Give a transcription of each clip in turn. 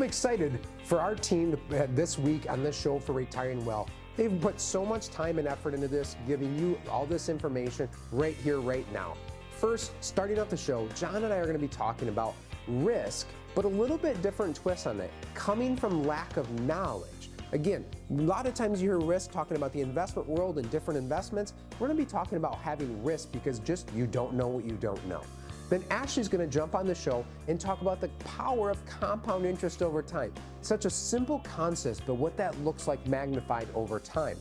I'm excited for our team this week on this show for Retiring Well. They've put so much time and effort into this, giving you all this information right here, right now. First, starting off the show, John and I are going to be talking about risk, but a little bit different twist on it, coming from lack of knowledge. Again, a lot of times you hear risk talking about the investment world and different investments. We're going to be talking about having risk because just you don't know what you don't know. Then Ashley's going to jump on the show and talk about the power of compound interest over time. Such a simple concept, but what that looks like magnified over time.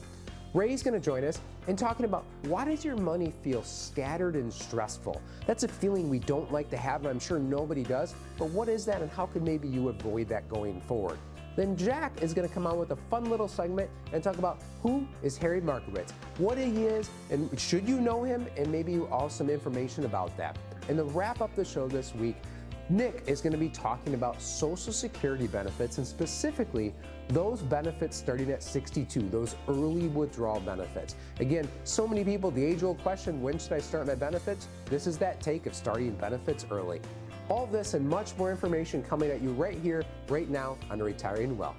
Ray's going to join us and talking about why does your money feel scattered and stressful? That's a feeling we don't like to have, and I'm sure nobody does, but what is that and how could maybe you avoid that going forward? Then Jack is going to come on with a fun little segment and talk about who is Harry Markowitz, what he is, and should you know him, and maybe also some information about that. And to wrap up the show this week, Nick is going to be talking about Social Security benefits and specifically those benefits starting at 62, those early withdrawal benefits. Again, so many people, the age-old question, when should I start my benefits? This is that take of starting benefits early. All this and much more information coming at you right here, right now on Retiring Well.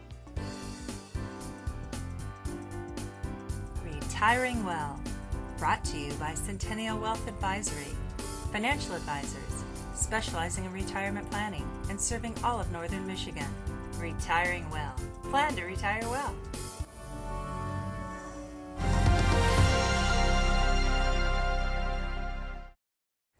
Retiring Well, brought to you by Centennial Wealth Advisory, financial advisors specializing in retirement planning and serving all of Northern Michigan. Retiring Well. Plan to retire well.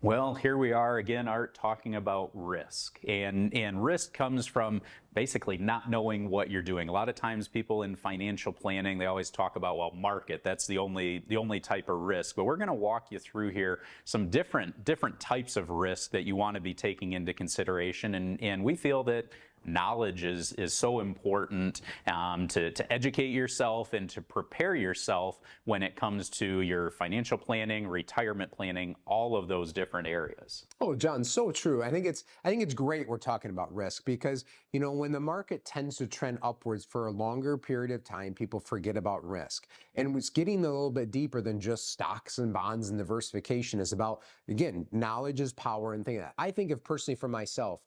Well, here we are again, Art, talking about risk. And risk comes from basically not knowing what you're doing. A lot of times people in financial planning, they always talk about, well, market, that's the only type of risk. But we're going to walk you through here some different types of risk that you want to be taking into consideration. And we feel that knowledge is so important to educate yourself and to prepare yourself when it comes to your financial planning, retirement planning, all of those different areas. Oh, John, so true. I think it's great we're talking about risk because, you know, when the market tends to trend upwards for a longer period of time, people forget about risk. And it's getting a little bit deeper than just stocks and bonds and diversification. Is about, again, knowledge is power and things like that. I think of personally for myself,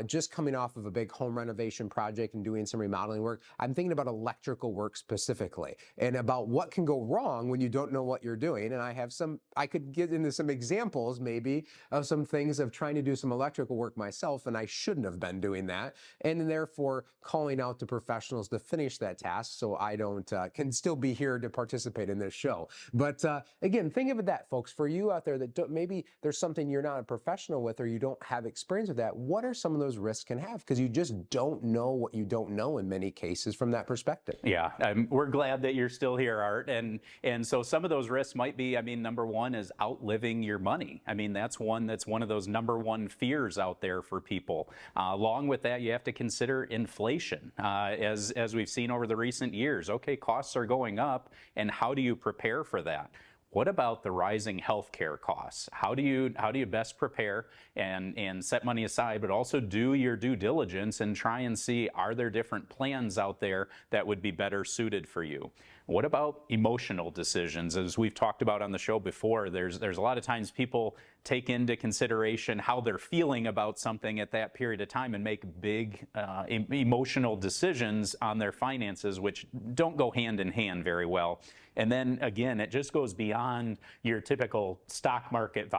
just coming off of a big home renovation project and doing some remodeling work, I'm thinking about electrical work specifically and about what can go wrong when you don't know what you're doing. And I could get into some examples maybe of some things of trying to do some electrical work myself, and I shouldn't have been doing that. And therefore calling out to professionals to finish that task so I don't, can still be here to participate in this show. But again, think of it that, folks, for you out there that maybe there's something you're not a professional with or you don't have experience with that, what are some of those risks can have? Because you just don't know what you don't know in many cases from that perspective. Yeah, we're glad that you're still here, Art. And so some of those risks might be, I mean, number one is outliving your money. I mean, that's one of those number one fears out there for people. Along with that, you have to consider inflation. As we've seen over the recent years, okay, costs are going up, and how do you prepare for that? What about the rising healthcare costs? How do you best prepare and set money aside, but also do your due diligence and try and see, are there different plans out there that would be better suited for you? What about emotional decisions? As we've talked about on the show before, there's a lot of times people take into consideration how they're feeling about something at that period of time and make big emotional decisions on their finances, which don't go hand in hand very well. And then again, it just goes beyond your typical stock market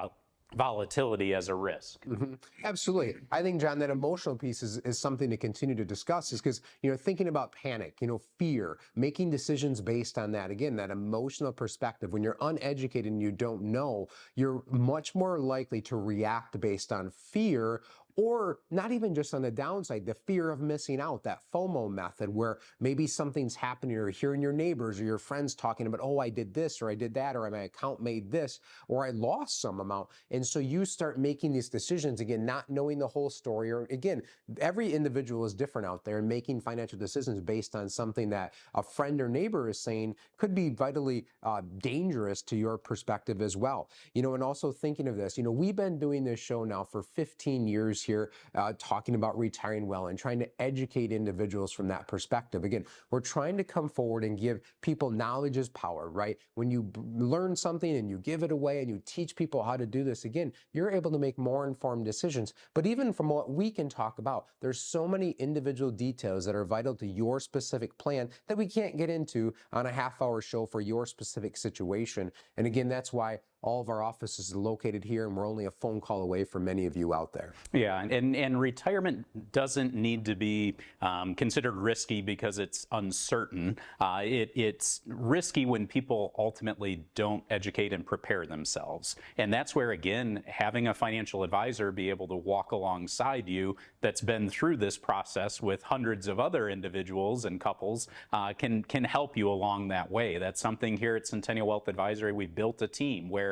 volatility as a risk. Mm-hmm. Absolutely. I think, John, that emotional piece is something to continue to discuss, is because, you know, thinking about panic, you know, fear, making decisions based on that, again, that emotional perspective. When you're uneducated and you don't know, you're much more likely to react based on fear, or not even just on the downside, the fear of missing out, that FOMO method, where maybe something's happening or you're hearing your neighbors or your friends talking about, oh, I did this or I did that, or my account made this, or I lost some amount. And so you start making these decisions, again, not knowing the whole story, or again, every individual is different out there and making financial decisions based on something that a friend or neighbor is saying could be vitally dangerous to your perspective as well. You know, and also thinking of this, you know, we've been doing this show now for 15 years years here talking about retiring well and trying to educate individuals from that perspective. Again, we're trying to come forward and give people knowledge is power, right? When you learn something and you give it away and you teach people how to do this, again, you're able to make more informed decisions. But even from what we can talk about, there's so many individual details that are vital to your specific plan that we can't get into on a half-hour show for your specific situation. And again, that's why all of our offices are located here, and we're only a phone call away from many of you out there. Yeah, and retirement doesn't need to be considered risky because it's uncertain. It's risky when people ultimately don't educate and prepare themselves. And that's where, again, having a financial advisor be able to walk alongside you that's been through this process with hundreds of other individuals and couples can help you along that way. That's something here at Centennial Wealth Advisory. We've built a team where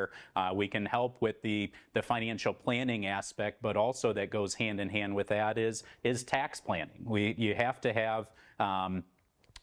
we can help with the financial planning aspect, but also that goes hand in hand with that is tax planning. You have to have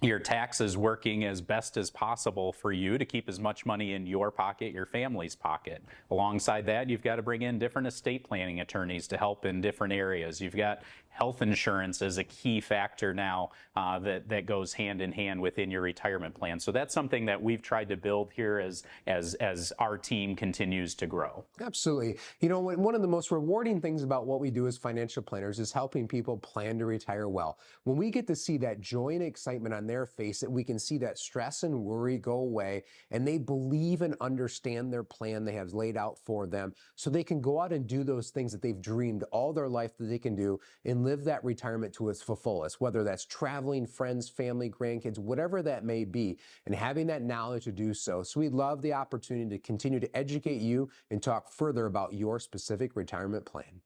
your taxes working as best as possible for you to keep as much money in your pocket, your family's pocket. Alongside that, you've got to bring in different estate planning attorneys to help in different areas. You've got health insurance as a key factor now that goes hand in hand within your retirement plan. So that's something that we've tried to build here as our team continues to grow. Absolutely. You know, one of the most rewarding things about what we do as financial planners is helping people plan to retire well. When we get to see that joy and excitement on their face, that we can see that stress and worry go away, and they believe and understand their plan they have laid out for them, so they can go out and do those things that they've dreamed all their life that they can do and live that retirement to its fullest, whether that's traveling, friends, family, grandkids, whatever that may be, and having that knowledge to do so. So we love the opportunity to continue to educate you and talk further about your specific retirement plan.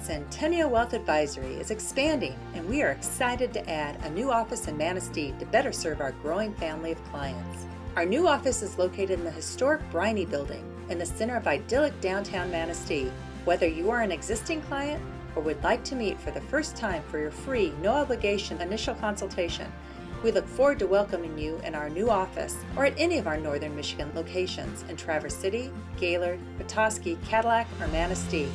Centennial Wealth Advisory is expanding, and we are excited to add a new office in Manistee to better serve our growing family of clients. Our new office is located in the historic Briney Building in the center of idyllic downtown Manistee. Whether you are an existing client or would like to meet for the first time for your free, no-obligation initial consultation, we look forward to welcoming you in our new office or at any of our Northern Michigan locations in Traverse City, Gaylord, Petoskey, Cadillac, or Manistee.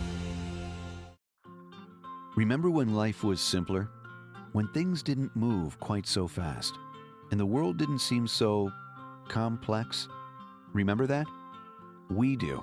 Remember when life was simpler? When things didn't move quite so fast and the world didn't seem so complex? Remember that? We do.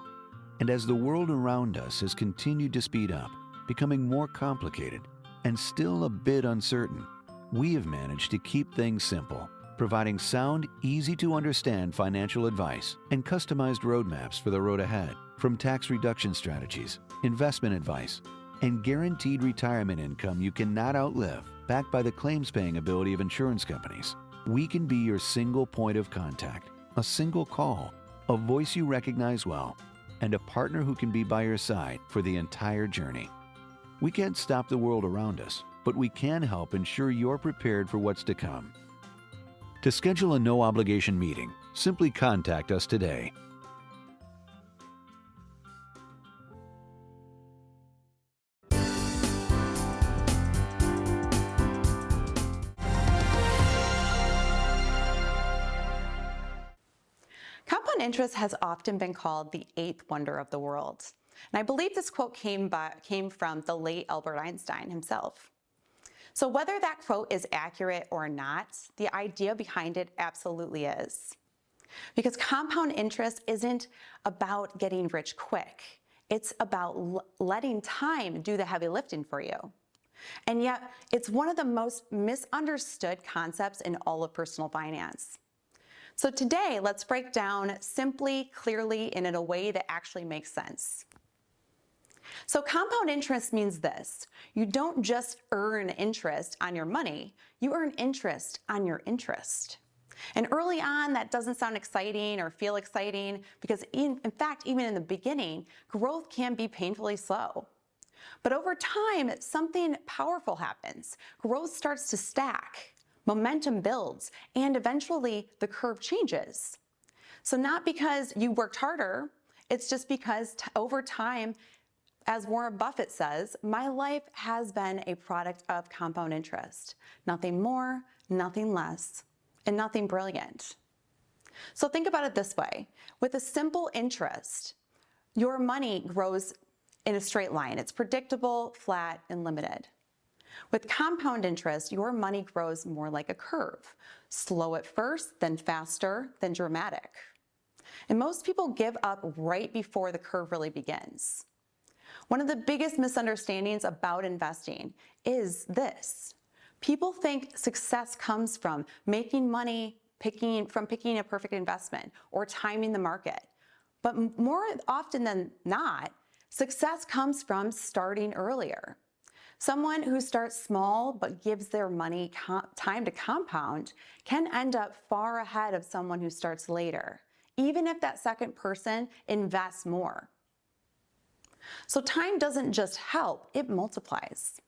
And as the world around us has continued to speed up, becoming more complicated and still a bit uncertain, we have managed to keep things simple, providing sound, easy-to-understand financial advice and customized roadmaps for the road ahead, from tax reduction strategies, investment advice, and guaranteed retirement income you cannot outlive, backed by the claims-paying ability of insurance companies. We can be your single point of contact, a single call, a voice you recognize well, and a partner who can be by your side for the entire journey. We can't stop the world around us, but we can help ensure you're prepared for what's to come. To schedule a no-obligation meeting, simply contact us today. Compound interest has often been called the eighth wonder of the world. And I believe this quote came from the late Albert Einstein himself. So whether that quote is accurate or not, the idea behind it absolutely is. Because compound interest isn't about getting rich quick. It's about letting time do the heavy lifting for you. And yet, it's one of the most misunderstood concepts in all of personal finance. So today, let's break down simply, clearly, and in a way that actually makes sense. So compound interest means this: you don't just earn interest on your money, you earn interest on your interest. And early on, that doesn't sound exciting or feel exciting because in fact, even in the beginning, growth can be painfully slow. But over time, something powerful happens. Growth starts to stack, momentum builds, and eventually the curve changes. So not because you worked harder, it's just because over time, as Warren Buffett says, my life has been a product of compound interest. Nothing more, nothing less, and nothing brilliant. So think about it this way. With a simple interest, your money grows in a straight line. It's predictable, flat, and limited. With compound interest, your money grows more like a curve. Slow at first, then faster, then dramatic. And most people give up right before the curve really begins. One of the biggest misunderstandings about investing is this. People think success comes from making money, picking a perfect investment, or timing the market. But more often than not, success comes from starting earlier. Someone who starts small but gives their money time to compound can end up far ahead of someone who starts later, even if that second person invests more. So time doesn't just help, it multiplies.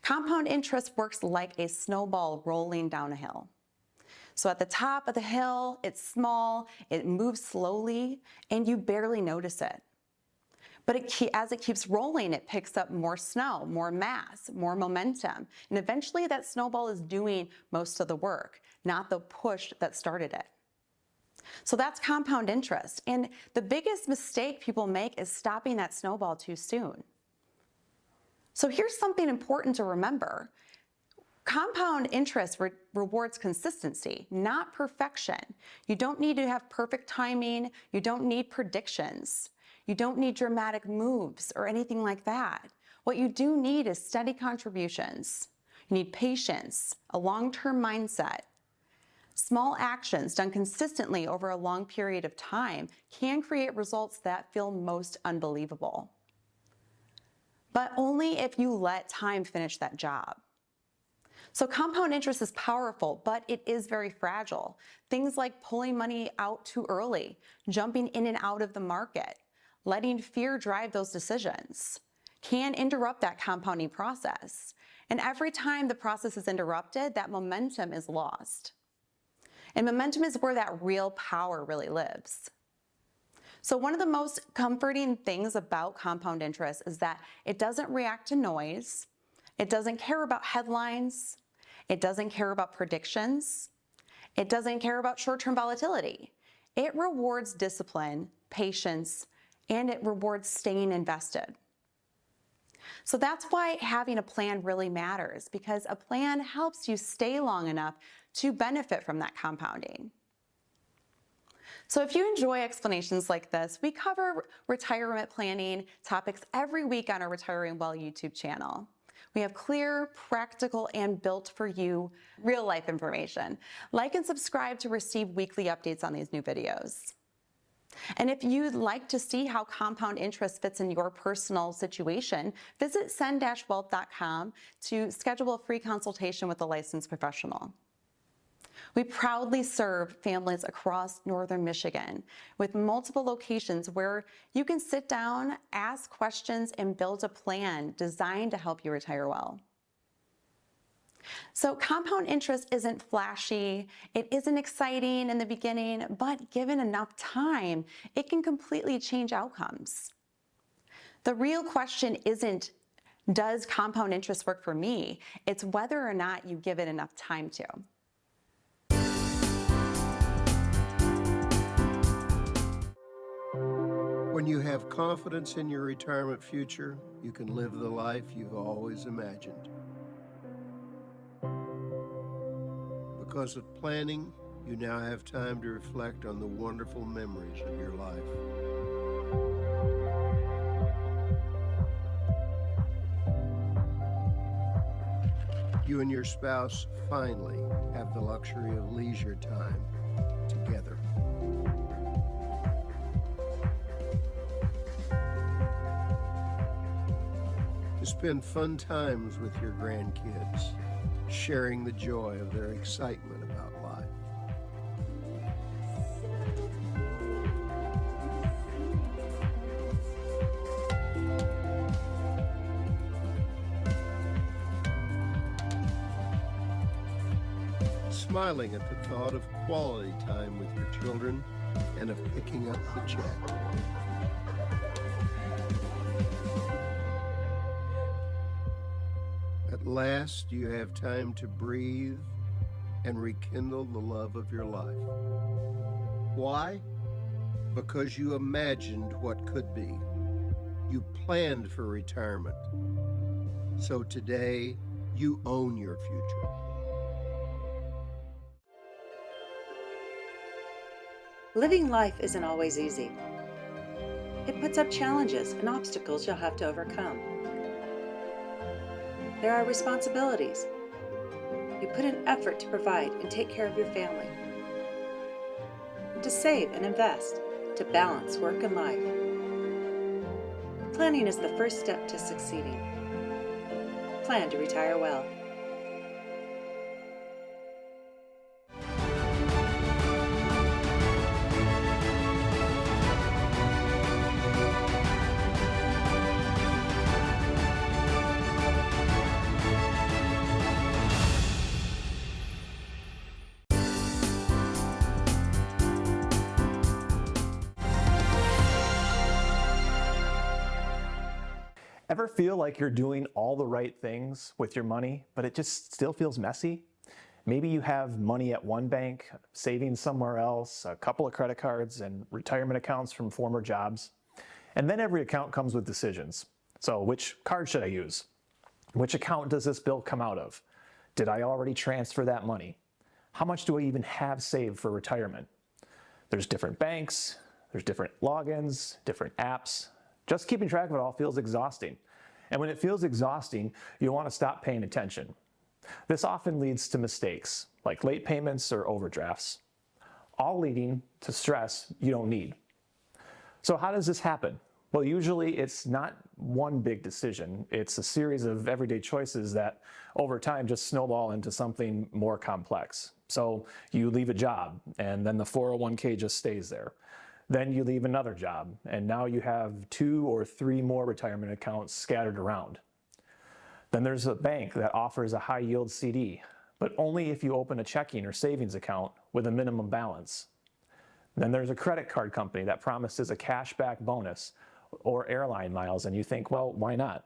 Compound interest works like a snowball rolling down a hill. So at the top of the hill, it's small, it moves slowly, and you barely notice it. But as it keeps rolling, it picks up more snow, more mass, more momentum, and eventually that snowball is doing most of the work, not the push that started it. So that's compound interest, and the biggest mistake people make is stopping that snowball too soon. So here's something important to remember. Compound interest rewards consistency, not perfection. You don't need to have perfect timing. You don't need predictions. You don't need dramatic moves or anything like that. What you do need is steady contributions. You need patience, a long-term mindset. Small actions done consistently over a long period of time can create results that feel most unbelievable. But only if you let time finish that job. So compound interest is powerful, but it is very fragile. Things like pulling money out too early, jumping in and out of the market, letting fear drive those decisions can interrupt that compounding process. And every time the process is interrupted, that momentum is lost. And momentum is where that real power really lives. So one of the most comforting things about compound interest is that it doesn't react to noise. It doesn't care about headlines. It doesn't care about predictions. It doesn't care about short-term volatility. It rewards discipline, patience, and it rewards staying invested. So that's why having a plan really matters, because a plan helps you stay long enough to benefit from that compounding. So if you enjoy explanations like this, we cover retirement planning topics every week on our Retiring Well YouTube channel. We have clear, practical, and built for you real-life information. Like and subscribe to receive weekly updates on these new videos. And if you'd like to see how compound interest fits in your personal situation, visit cen-wealth.com to schedule a free consultation with a licensed professional. We proudly serve families across northern Michigan with multiple locations where you can sit down, ask questions, and build a plan designed to help you retire well. So compound interest isn't flashy, it isn't exciting in the beginning, but given enough time, it can completely change outcomes. The real question isn't, does compound interest work for me? It's whether or not you give it enough time to. When you have confidence in your retirement future, you can live the life you've always imagined. Because of planning, you now have time to reflect on the wonderful memories of your life. You and your spouse finally have the luxury of leisure time together. To spend fun times with your grandkids, sharing the joy of their excitement about life. Smiling at the thought of quality time with your children and of picking up the check. At last, you have time to breathe and rekindle the love of your life. Why? because you imagined what could be. You planned for retirement. So today, you own your future. Living life isn't always easy. It puts up challenges and obstacles you'll have to overcome. There are responsibilities. You put in effort to provide and take care of your family, to save and invest, to balance work and life. Planning is the first step to succeeding. Plan to retire well. Ever feel like you're doing all the right things with your money, but it just still feels messy? Maybe you have money at one bank, savings somewhere else, a couple of credit cards, and retirement accounts from former jobs. And then every account comes with decisions. So which card should I use? Which account does this bill come out of? Did I already transfer that money? How much do I even have saved for retirement? There's different banks, there's different logins, different apps. Just keeping track of it all feels exhausting. And when it feels exhausting, you'll want to stop paying attention. This often leads to mistakes, like late payments or overdrafts, all leading to stress you don't need. So how does this happen? Well, usually it's not one big decision. It's a series of everyday choices that over time just snowball into something more complex. So you leave a job and then the 401k just stays there. Then you leave another job, and now you have 2 or 3 more retirement accounts scattered around. Then there's a bank that offers a high yield CD, but only if you open a checking or savings account with a minimum balance. Then there's a credit card company that promises a cashback bonus or airline miles, and you think, well, why not?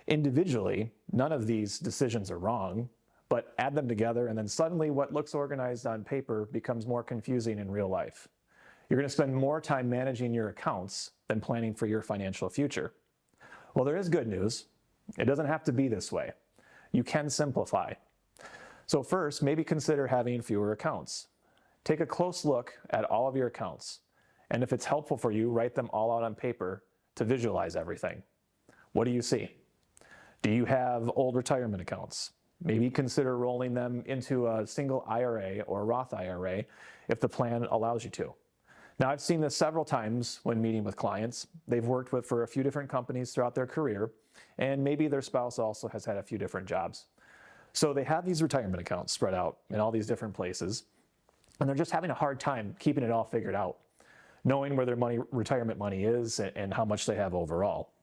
Individually, none of these decisions are wrong, but add them together, and then suddenly what looks organized on paper becomes more confusing in real life. You're going to spend more time managing your accounts than planning for your financial future. Well, there is good news. It doesn't have to be this way. You can simplify. So first, maybe consider having fewer accounts. Take a close look at all of your accounts. And if it's helpful for you, write them all out on paper to visualize everything. What do you see? Do you have old retirement accounts? Maybe consider rolling them into a single IRA or Roth IRA if the plan allows you to. Now, I've seen this several times when meeting with clients. They've worked for a few different companies throughout their career, and maybe their spouse also has had a few different jobs. So they have these retirement accounts spread out in all these different places, and they're just having a hard time keeping it all figured out, knowing where their retirement money is and how much they have overall.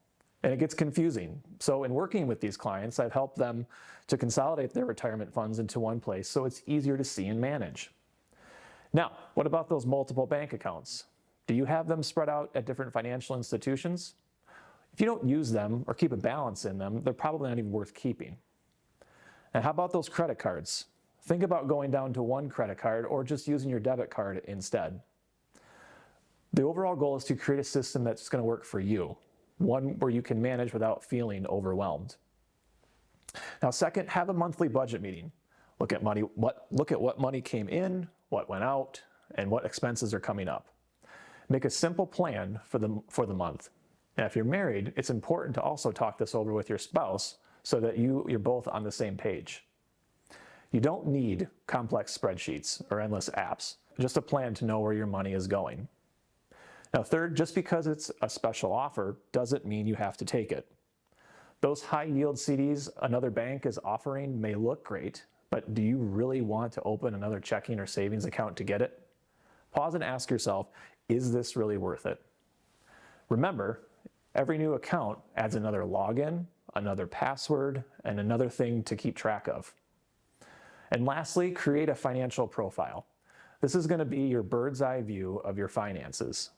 And it gets confusing. So in working with these clients, I've helped them to consolidate their retirement funds into one place so it's easier to see and manage. Now, what about those multiple bank accounts? Do you have them spread out at different financial institutions? If you don't use them or keep a balance in them, they're probably not even worth keeping. And how about those credit cards? Think about going down to one credit card or just using your debit card instead. The overall goal is to create a system that's going to work for you, one where you can manage without feeling overwhelmed. Now, second, have a monthly budget meeting. Look at what money came in, what went out, and what expenses are coming up. Make a simple plan for the month. And if you're married, it's important to also talk this over with your spouse so that you're both on the same page. You don't need complex spreadsheets or endless apps, just a plan to know where your money is going. Now, third, just because it's a special offer doesn't mean you have to take it. Those high yield CDs another bank is offering may look great, but do you really want to open another checking or savings account to get it? Pause and ask yourself, is this really worth it? Remember, every new account adds another login, another password, and another thing to keep track of. And lastly, create a financial profile. This is going to be your bird's eye view of your finances.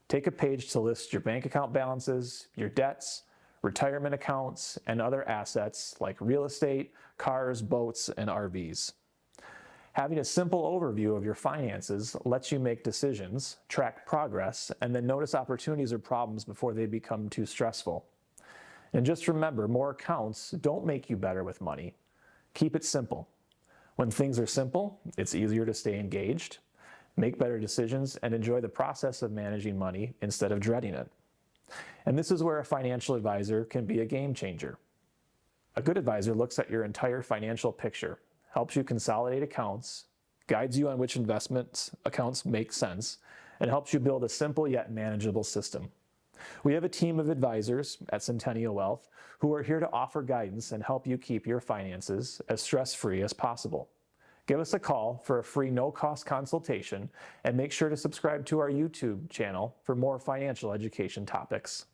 Take a page to list your bank account balances, your debts, retirement accounts, and other assets like real estate, cars, boats, and RVs. Having a simple overview of your finances lets you make decisions, track progress, and then notice opportunities or problems before they become too stressful. And just remember, more accounts don't make you better with money. Keep it simple. When things are simple, it's easier to stay engaged, make better decisions, and enjoy the process of managing money instead of dreading it. And this is where a financial advisor can be a game changer. A good advisor looks at your entire financial picture, helps you consolidate accounts, guides you on which investment accounts make sense, and helps you build a simple yet manageable system. We have a team of advisors at Centennial Wealth who are here to offer guidance and help you keep your finances as stress-free as possible. Give us a call for a free no-cost consultation and make sure to subscribe to our YouTube channel for more financial education topics.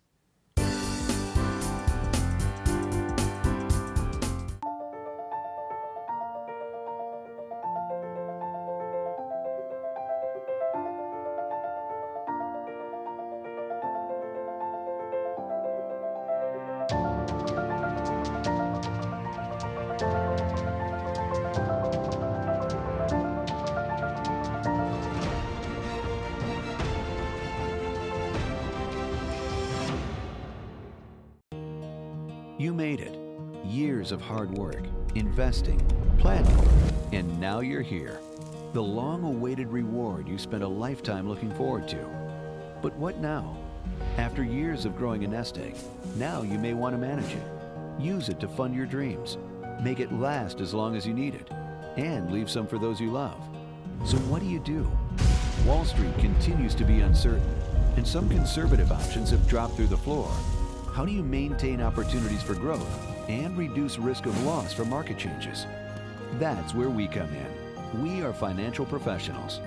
You made it. Years of hard work, investing, planning, and now you're here. The long-awaited reward you spent a lifetime looking forward to. But what now? After years of growing a nest egg, now you may want to manage it. Use it to fund your dreams. Make it last as long as you need it. And leave some for those you love. So what do? Wall Street continues to be uncertain, and some conservative options have dropped through the floor. How do you maintain opportunities for growth and reduce risk of loss from market changes? That's where we come in. We are financial professionals.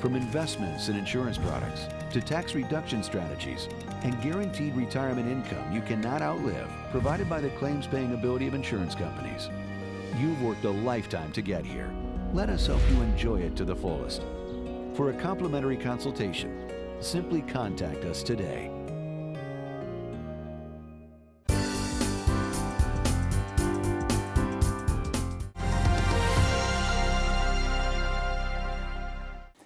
From investments and insurance products to tax reduction strategies and guaranteed retirement income you cannot outlive, provided by the claims-paying ability of insurance companies. You've worked a lifetime to get here. Let us help you enjoy it to the fullest. For a complimentary consultation, simply contact us today.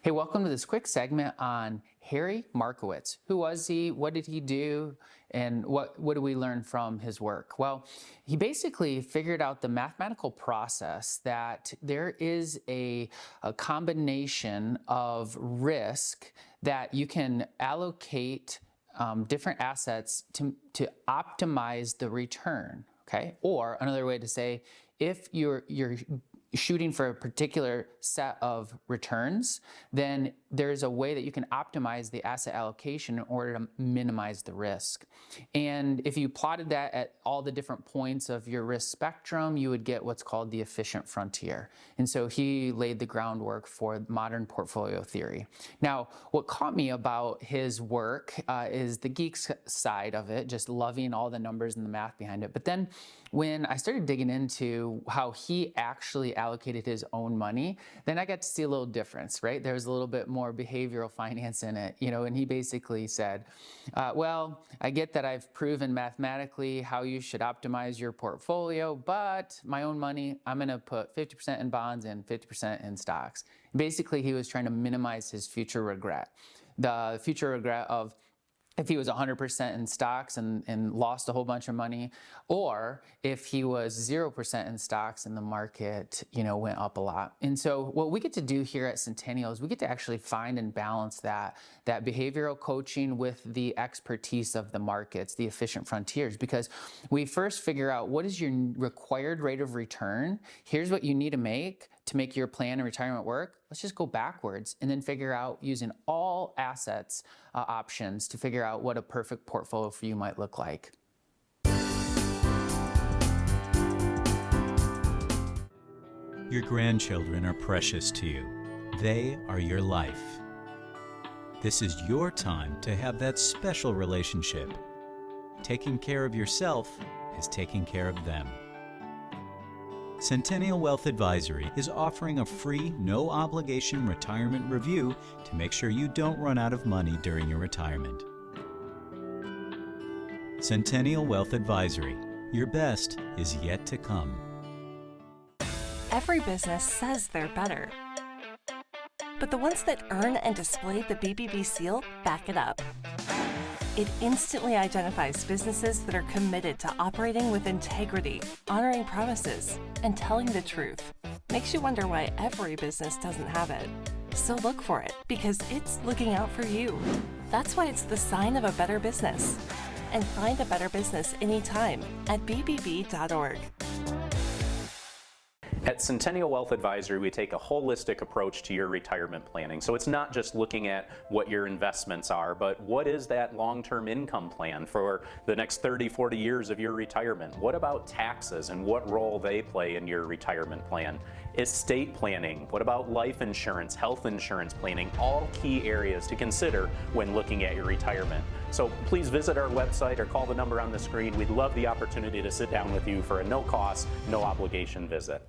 Hey, welcome to this quick segment on Harry Markowitz. Who was he? What did he do? And what do we learn from his work? Well, he basically figured out the mathematical process that there is a combination of risk that you can allocate different assets to optimize the return, okay? Or another way to say, if you're shooting for a particular set of returns, then there's a way that you can optimize the asset allocation in order to minimize the risk. And if you plotted that at all the different points of your risk spectrum, you would get what's called the efficient frontier. And so he laid the groundwork for modern portfolio theory. Now, what caught me about his work is the geek side of it, just loving all the numbers and the math behind it. But then when I started digging into how he actually allocated his own money, then I got to see a little difference, right? There was a little bit more behavioral finance in it, and he basically said, well, I get that I've proven mathematically how you should optimize your portfolio, but my own money, I'm gonna put 50% in bonds and 50% in stocks. Basically, he was trying to minimize his future regret. The future regret of if he was 100% in stocks and lost a whole bunch of money, or if he was 0% in stocks and the market, went up a lot. And so what we get to do here at Centennial is we get to actually find and balance that behavioral coaching with the expertise of the markets, the efficient frontiers, because we first figure out what is your required rate of return. Here's what you need to make your plan and retirement work. Let's just go backwards and then figure out using all assets options to figure out what a perfect portfolio for you might look like. Your grandchildren are precious to you. They are your life. This is your time to have that special relationship. Taking care of yourself is taking care of them. Centennial Wealth Advisory is offering a free, no-obligation retirement review to make sure you don't run out of money during your retirement. Centennial Wealth Advisory. Your best is yet to come. Every business says they're better, but the ones that earn and display the BBB seal back it up. It instantly identifies businesses that are committed to operating with integrity, honoring promises, and telling the truth. Makes you wonder why every business doesn't have it. So look for it, because it's looking out for you. That's why it's the sign of a better business. And find a better business anytime at bbb.org. At Centennial Wealth Advisory, we take a holistic approach to your retirement planning. So it's not just looking at what your investments are, but what is that long-term income plan for the next 30, 40 years of your retirement? What about taxes and what role they play in your retirement plan? Estate planning, what about life insurance, health insurance planning, all key areas to consider when looking at your retirement. So please visit our website or call the number on the screen. We'd love the opportunity to sit down with you for a no-cost, no-obligation visit.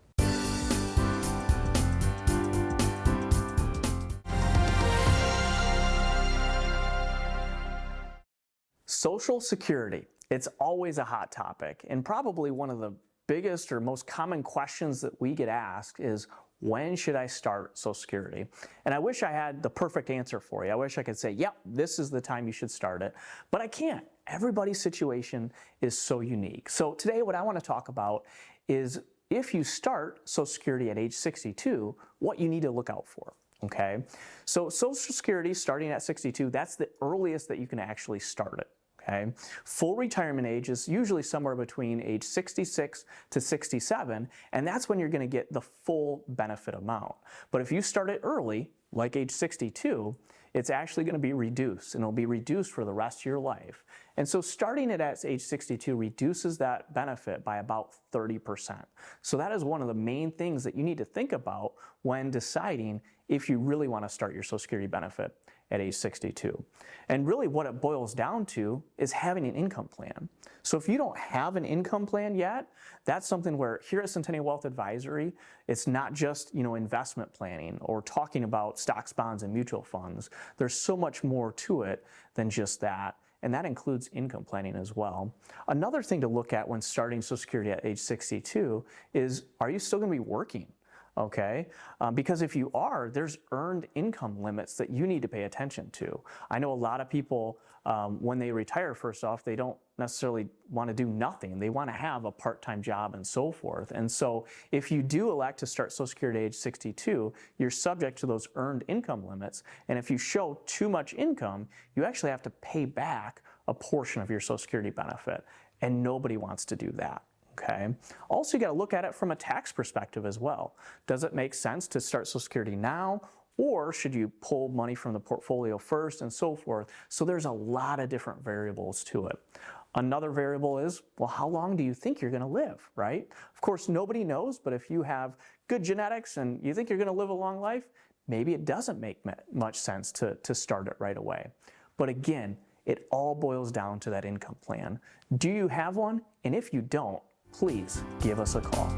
Social Security, it's always a hot topic, and probably one of the biggest or most common questions that we get asked is, when should I start Social Security? And I wish I had the perfect answer for you. I wish I could say, yep, this is the time you should start it, but I can't. Everybody's situation is so unique. So today what I want to talk about is if you start Social Security at age 62, what you need to look out for. Okay, so Social Security starting at 62, that's the earliest that you can actually start it. Okay. Full retirement age is usually somewhere between age 66 to 67, and that's when you're going to get the full benefit amount. But if you start it early, like age 62, it's actually going to be reduced, and it'll be reduced for the rest of your life. And so starting it at age 62 reduces that benefit by about 30%. So that is one of the main things that you need to think about when deciding if you really want to start your Social Security benefit at age 62. And really what it boils down to is having an income plan. So if you don't have an income plan yet, that's something where here at Centennial Wealth Advisory, it's not just, investment planning or talking about stocks, bonds, and mutual funds. There's so much more to it than just that. And that includes income planning as well. Another thing to look at when starting Social Security at age 62 is, are you still going to be working? Okay, because if you are, there's earned income limits that you need to pay attention to. I know a lot of people, when they retire, first off, they don't necessarily want to do nothing. They want to have a part-time job and so forth. And so if you do elect to start Social Security at age 62, you're subject to those earned income limits. And if you show too much income, you actually have to pay back a portion of your Social Security benefit. And nobody wants to do that. Okay. Also, you got to look at it from a tax perspective as well. Does it make sense to start Social Security now, or should you pull money from the portfolio first and so forth? So there's a lot of different variables to it. Another variable is, well, how long do you think you're going to live, right? Of course, nobody knows, but if you have good genetics and you think you're going to live a long life, maybe it doesn't make much sense to start it right away. But again, it all boils down to that income plan. Do you have one? And if you don't, please give us a call.